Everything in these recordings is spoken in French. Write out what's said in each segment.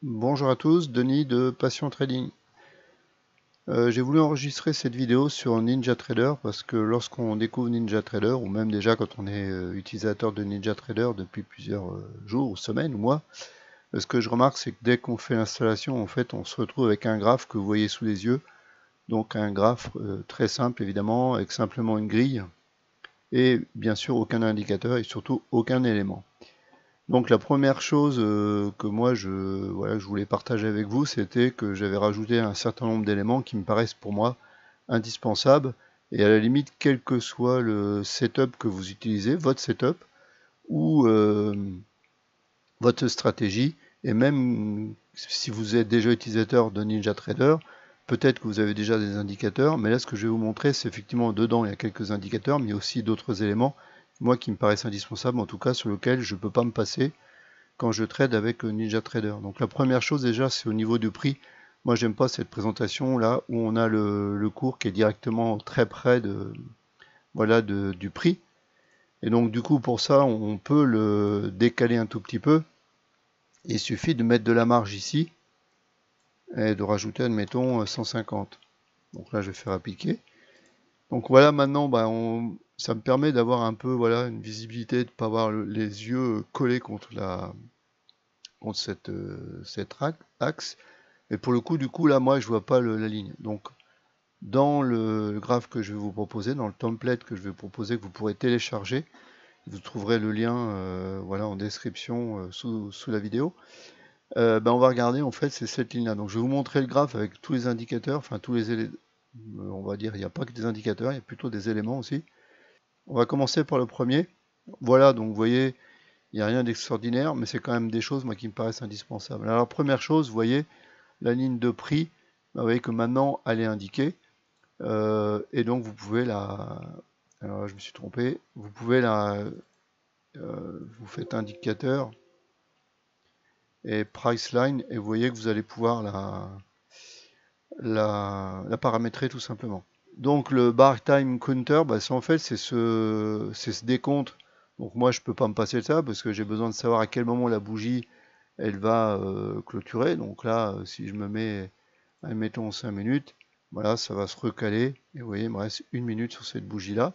Bonjour à tous, Denis de Passion Trading. J'ai voulu enregistrer cette vidéo sur NinjaTrader parce que lorsqu'on découvre NinjaTrader, ou même déjà quand on est utilisateur de NinjaTrader depuis plusieurs jours ou semaines ou mois, ce que je remarque c'est que dès qu'on fait l'installation, en fait, on se retrouve avec un graphe que vous voyez sous les yeux. Donc un graphe très simple évidemment, avec simplement une grille et bien sûr aucun indicateur et surtout aucun élément. Donc la première chose que moi voilà, je voulais partager avec vous, c'était que j'avais rajouté un certain nombre d'éléments qui me paraissent pour moi indispensables et à la limite, quel que soit le setup que vous utilisez, votre setup ou votre stratégie, et même si vous êtes déjà utilisateur de NinjaTrader, peut-être que vous avez déjà des indicateurs, mais là ce que je vais vous montrer, c'est effectivement dedans il y a quelques indicateurs, mais il y a aussi d'autres éléments, moi qui me paraissent indispensables, en tout cas sur lesquels je ne peux pas me passer quand je trade avec NinjaTrader. Donc la première chose déjà, c'est au niveau du prix. Moi, j'aime pas cette présentation là où on a le cours qui est directement très près de, voilà, du prix. Et donc du coup, pour ça, on peut le décaler un tout petit peu. Il suffit de mettre de la marge ici et de rajouter, admettons, 150. Donc là, je vais faire appliquer. Donc voilà, maintenant, bah, ça me permet d'avoir un peu, voilà, une visibilité, de ne pas avoir les yeux collés contre cette axe. Et pour le coup, du coup, là, moi, je vois pas la ligne. Donc, dans le graphe que je vais vous proposer, dans le template que je vais vous proposer, que vous pourrez télécharger, vous trouverez le lien voilà, en description sous la vidéo. Ben, on va regarder, en fait, c'est cette ligne-là. Donc, je vais vous montrer le graphe avec tous les indicateurs, enfin, tous les éléments. On va dire, il n'y a pas que des indicateurs, il y a plutôt des éléments aussi. On va commencer par le premier. Voilà, donc vous voyez, il n'y a rien d'extraordinaire, mais c'est quand même des choses, moi, qui me paraissent indispensables. Alors, première chose, vous voyez, la ligne de prix, vous voyez que maintenant elle est indiquée. Et donc vous pouvez la... Alors je me suis trompé. Vous pouvez la... vous faites indicateur et price line et vous voyez que vous allez pouvoir la paramétrer tout simplement. Donc le bar time counter, bah, en fait c'est ce décompte. Donc moi je peux pas me passer de ça parce que j'ai besoin de savoir à quel moment la bougie elle va clôturer. Donc là si je me mets admettons 5 minutes, voilà, ça va se recaler. Et vous voyez, il me reste 1 minute sur cette bougie-là.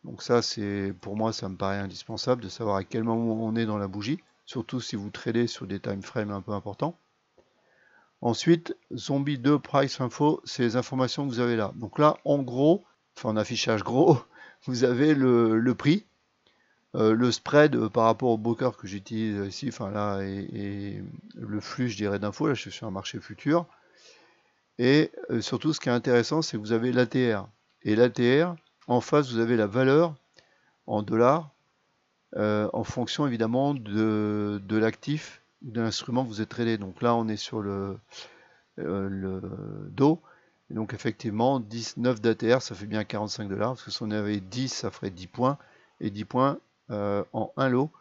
Donc ça, c'est pour moi, ça me paraît indispensable de savoir à quel moment on est dans la bougie, surtout si vous tradez sur des time frames un peu importants. Ensuite, Zombie 2 Price Info, c'est les informations que vous avez là. Donc là, en gros, enfin en affichage gros, vous avez le prix, le spread par rapport au broker que j'utilise ici, enfin là, et le flux, je dirais, d'infos. Là, je suis sur un marché futur. Et surtout, ce qui est intéressant, c'est que vous avez l'ATR. Et l'ATR, en face, vous avez la valeur en dollars, en fonction évidemment de l'actif ou de l'instrument que vous êtes tradé. Donc là, on est sur le DO. Et donc effectivement, 19 d'ATR, ça fait bien 45 dollars. Parce que si on avait 10, ça ferait 10 points. Et 10 points en un lot,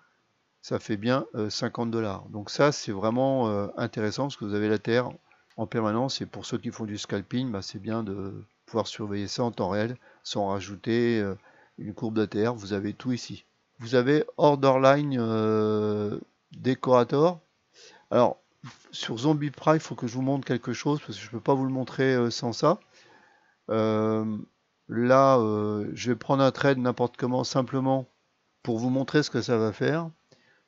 ça fait bien 50 dollars. Donc ça, c'est vraiment intéressant parce que vous avez l'ATR en permanence. Et pour ceux qui font du scalping, bah, c'est bien de pouvoir surveiller ça en temps réel sans rajouter une courbe d'ATR. Vous avez tout ici. Vous avez Orderline Decorator. Alors, sur Zombie Prime, il faut que je vous montre quelque chose parce que je ne peux pas vous le montrer sans ça. Euh, Là, je vais prendre un trade n'importe comment, simplement pour vous montrer ce que ça va faire.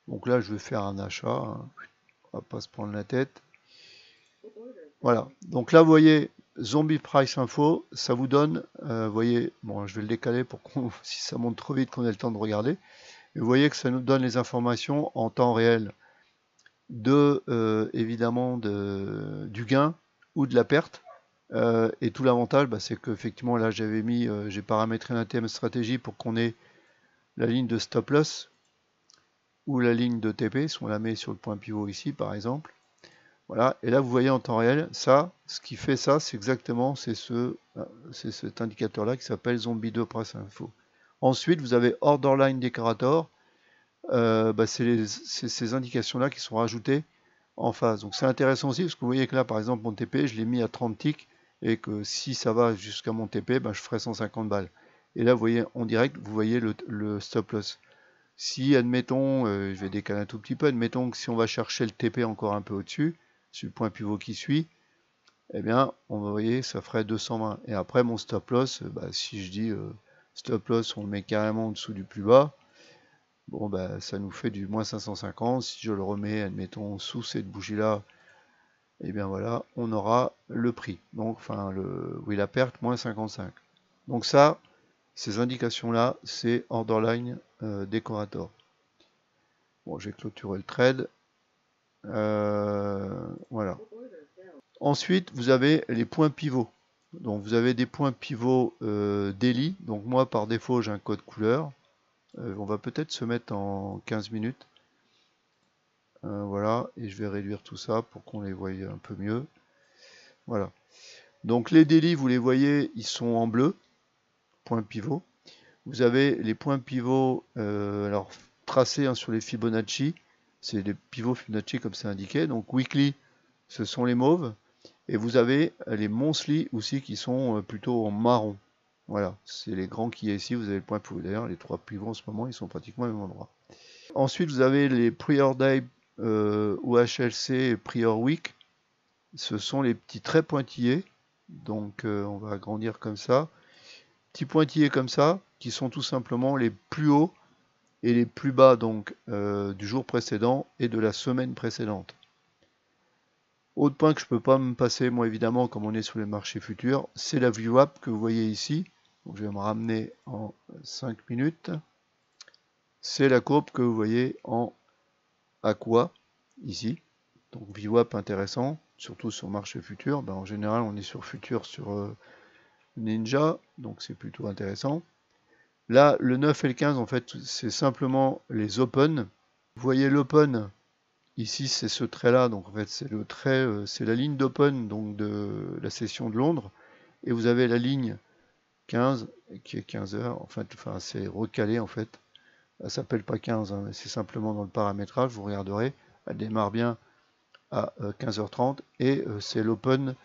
Donc là, je vais faire un achat, hein. On va pas se prendre la tête. Voilà. Donc là, vous voyez, Zombie Price Info, ça vous donne, vous voyez, bon, je vais le décaler pour qu'on, si ça monte trop vite, qu'on ait le temps de regarder. Et vous voyez que ça nous donne les informations en temps réel de, évidemment, du gain ou de la perte. Et tout l'avantage, bah, c'est qu'effectivement, là, j'avais mis, j'ai paramétré un TM stratégie pour qu'on ait la ligne de stop loss ou la ligne de TP, si on la met sur le point pivot ici, par exemple. Voilà, et là vous voyez en temps réel, ça, ce qui fait ça, c'est exactement, c'est cet indicateur-là qui s'appelle Zombie 2 Price Info. Ensuite, vous avez Orderline Decorator, bah, c'est ces indications-là qui sont rajoutées en phase. Donc c'est intéressant aussi, parce que vous voyez que là, par exemple, mon TP, je l'ai mis à 30 ticks, et que si ça va jusqu'à mon TP, bah, je ferai 150 balles. Et là, vous voyez en direct, vous voyez le stop loss. Si, admettons, je vais décaler un tout petit peu, admettons que si on va chercher le TP encore un peu au-dessus, sur le point pivot qui suit, eh bien, on va voyez, ça ferait 220. Et après, mon stop loss, si je dis stop loss, on le met carrément en dessous du plus bas, bon, ça nous fait du moins 550. Si je le remets, admettons, sous cette bougie-là, et bien voilà, on aura le prix. Donc, enfin, oui, la perte, moins 55. Donc ça, ces indications-là, c'est Orderline Decorator. Bon, j'ai clôturé le trade. Voilà. Ensuite, vous avez les points pivots. Donc, vous avez des points pivots daily. Donc, moi, par défaut, j'ai un code couleur. On va peut-être se mettre en 15 minutes. Voilà, et je vais réduire tout ça pour qu'on les voie un peu mieux. Voilà. Donc, les daily, vous les voyez, ils sont en bleu, point pivot. Vous avez les points pivots, alors tracés sur les Fibonacci. C'est les pivots Fibonacci comme c'est indiqué. Donc, weekly, ce sont les mauves. Et vous avez les monthly aussi qui sont plutôt en marron. Voilà, c'est les grands qui est ici. Vous avez le point pivot. D'ailleurs, les trois pivots en ce moment, ils sont pratiquement au même endroit. Ensuite, vous avez les Prior Day ou HLC et Prior Week. Ce sont les petits traits pointillés. Donc, on va agrandir comme ça. Petits pointillés comme ça, qui sont tout simplement les plus hauts et les plus bas donc du jour précédent et de la semaine précédente. Autre point que je ne peux pas me passer, moi évidemment, comme on est sur les marchés futurs, c'est la VWAP que vous voyez ici. Donc, je vais me ramener en 5 minutes. C'est la courbe que vous voyez en aqua, ici. Donc VWAP intéressant, surtout sur marché futur. En général, on est sur futur sur Ninja, donc c'est plutôt intéressant. Là, le 9 et le 15, en fait, c'est simplement les open. Vous voyez l'open. Ici, c'est ce trait-là, donc en fait, c'est le trait, c'est la ligne d'open donc de la session de Londres, et vous avez la ligne 15 qui est 15 heures. Enfin, c'est recalé en fait. Elle s'appelle pas 15, hein, mais c'est simplement dans le paramétrage. Vous regarderez, elle démarre bien à 15h30 et c'est l'open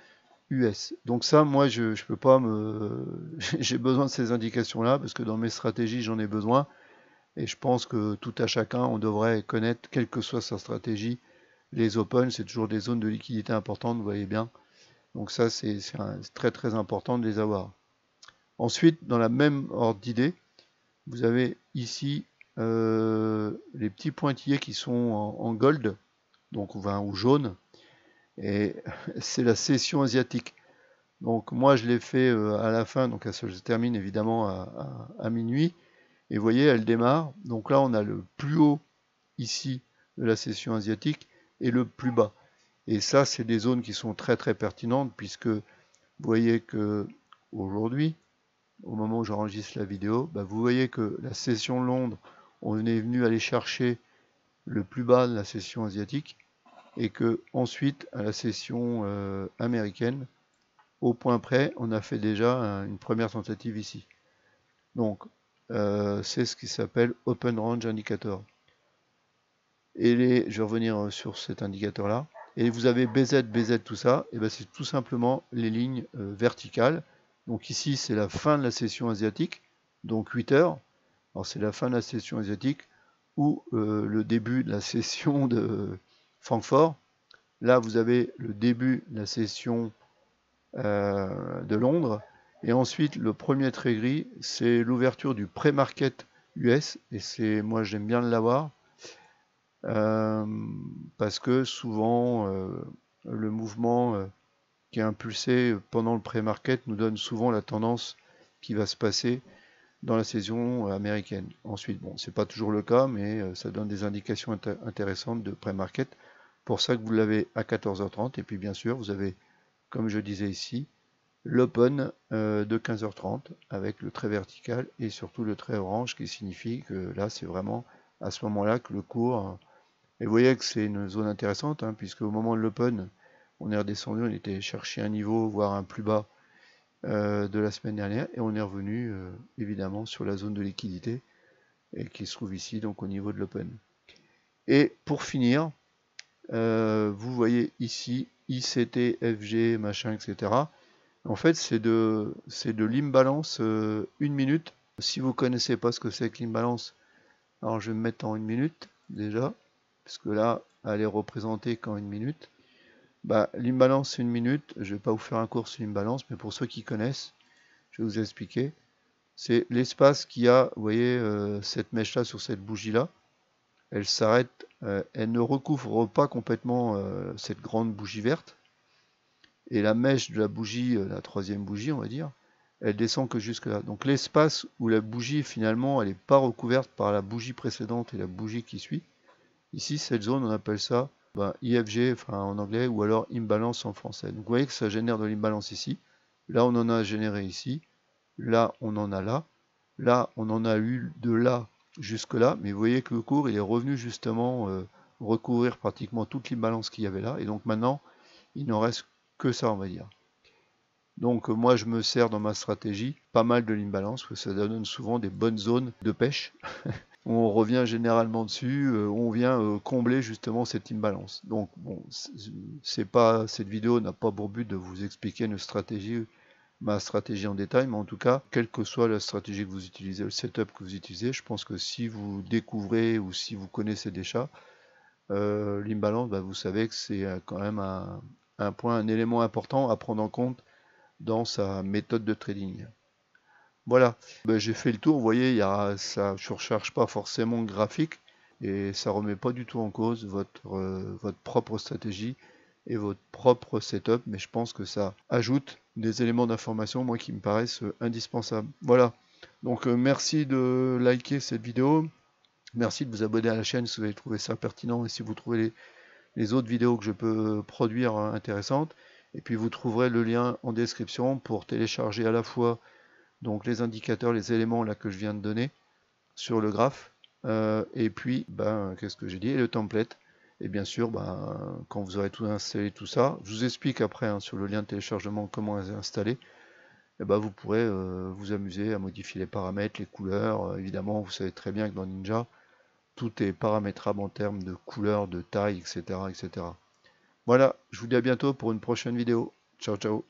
US. Donc ça, moi, je peux pas me, j'ai besoin de ces indications-là parce que dans mes stratégies, j'en ai besoin. Et je pense que tout à chacun, on devrait connaître, quelle que soit sa stratégie, les open, c'est toujours des zones de liquidité importantes, vous voyez bien. Donc ça, c'est très très important de les avoir. Ensuite, dans la même ordre d'idée, vous avez ici les petits pointillés qui sont en gold, donc ou jaune, et c'est la session asiatique. Donc moi, je l'ai fait à la fin, donc elle se termine évidemment à minuit. Et vous voyez, elle démarre. Donc là, on a le plus haut ici de la session asiatique et le plus bas. Et ça, c'est des zones qui sont très très pertinentes puisque vous voyez que aujourd'hui, au moment où j'enregistre la vidéo, vous voyez que la session de Londres, on est venu aller chercher le plus bas de la session asiatique et que ensuite, à la session américaine, au point près, on a fait déjà une première tentative ici. Donc, c'est ce qui s'appelle Open Range Indicator. Et je vais revenir sur cet indicateur-là. Et vous avez BZ, BZ, tout ça. Et c'est tout simplement les lignes verticales. Donc ici, c'est la fin de la session asiatique, donc 8 heures. Alors c'est la fin de la session asiatique ou le début de la session de Francfort. Là, vous avez le début de la session de Londres. Et ensuite, le premier trait gris, c'est l'ouverture du pré-market US. Et moi, j'aime bien l'avoir. Parce que souvent, le mouvement qui est impulsé pendant le pré-market nous donne souvent la tendance qui va se passer dans la saison américaine. Ensuite, bon, c'est pas toujours le cas, mais ça donne des indications intéressantes de pré-market. Pour ça que vous l'avez à 14h30. Et puis, bien sûr, vous avez, comme je disais ici, l'open de 15h30 avec le trait vertical et surtout le trait orange qui signifie que là, c'est vraiment à ce moment-là que le cours... Et vous voyez que c'est une zone intéressante, hein, puisque au moment de l'open, on est redescendu, on était chercher un niveau, voire un plus bas de la semaine dernière, et on est revenu évidemment sur la zone de liquidité, et qui se trouve ici, donc au niveau de l'open. Et pour finir, vous voyez ici, ICT, FG, machin, etc. En fait, c'est de l'imbalance 1 minute. Si vous ne connaissez pas ce que c'est que l'imbalance, alors je vais me mettre en 1 minute déjà, parce que là, elle est représentée qu'en 1 minute. Bah, l'imbalance c'est 1 minute. Je vais pas vous faire un cours sur l'imbalance, mais pour ceux qui connaissent, je vais vous expliquer. C'est l'espace qu'il y a, vous voyez, cette mèche-là sur cette bougie-là. Elle s'arrête, elle ne recouvre pas complètement cette grande bougie verte. Et la mèche de la bougie, la troisième bougie, on va dire, elle descend que jusque là. Donc l'espace où la bougie finalement elle n'est pas recouverte par la bougie précédente et la bougie qui suit, ici cette zone on appelle ça IFG enfin, en anglais ou alors imbalance en français. Donc vous voyez que ça génère de l'imbalance ici. Là on en a généré ici. Là on en a là. Là on en a eu de là jusque là. Mais vous voyez que le cours il est revenu justement recouvrir pratiquement toute l'imbalance qu'il y avait là. Et donc maintenant il n'en reste que ça on va dire. Donc moi je me sers dans ma stratégie pas mal de l'imbalance, parce que ça donne souvent des bonnes zones de pêche. On revient généralement dessus, on vient combler justement cette imbalance. Donc bon, c'est pas, cette vidéo n'a pas pour but de vous expliquer une stratégie, ma stratégie en détail, mais en tout cas, quelle que soit la stratégie que vous utilisez, le setup que vous utilisez, je pense que si vous découvrez ou si vous connaissez déjà l'imbalance, vous savez que c'est quand même un point, un élément important à prendre en compte dans sa méthode de trading. Voilà, j'ai fait le tour, vous voyez, ça ne surcharge pas forcément le graphique et ça remet pas du tout en cause votre propre stratégie et votre propre setup, mais je pense que ça ajoute des éléments d'information, moi, qui me paraissent indispensables. Voilà, donc merci de liker cette vidéo, merci de vous abonner à la chaîne si vous avez trouvé ça pertinent et si vous trouvez les autres vidéos que je peux produire intéressantes. Et puis vous trouverez le lien en description pour télécharger à la fois donc les indicateurs, les éléments là que je viens de donner sur le graphe, et puis qu'est-ce que j'ai dit, et le template. Et bien sûr, quand vous aurez tout installé, tout ça, je vous explique après sur le lien de téléchargement comment installer. Et vous pourrez vous amuser à modifier les paramètres, les couleurs. Évidemment, vous savez très bien que dans Ninja, tout est paramétrable en termes de couleurs, de taille, etc., etc. Voilà, je vous dis à bientôt pour une prochaine vidéo. Ciao, ciao.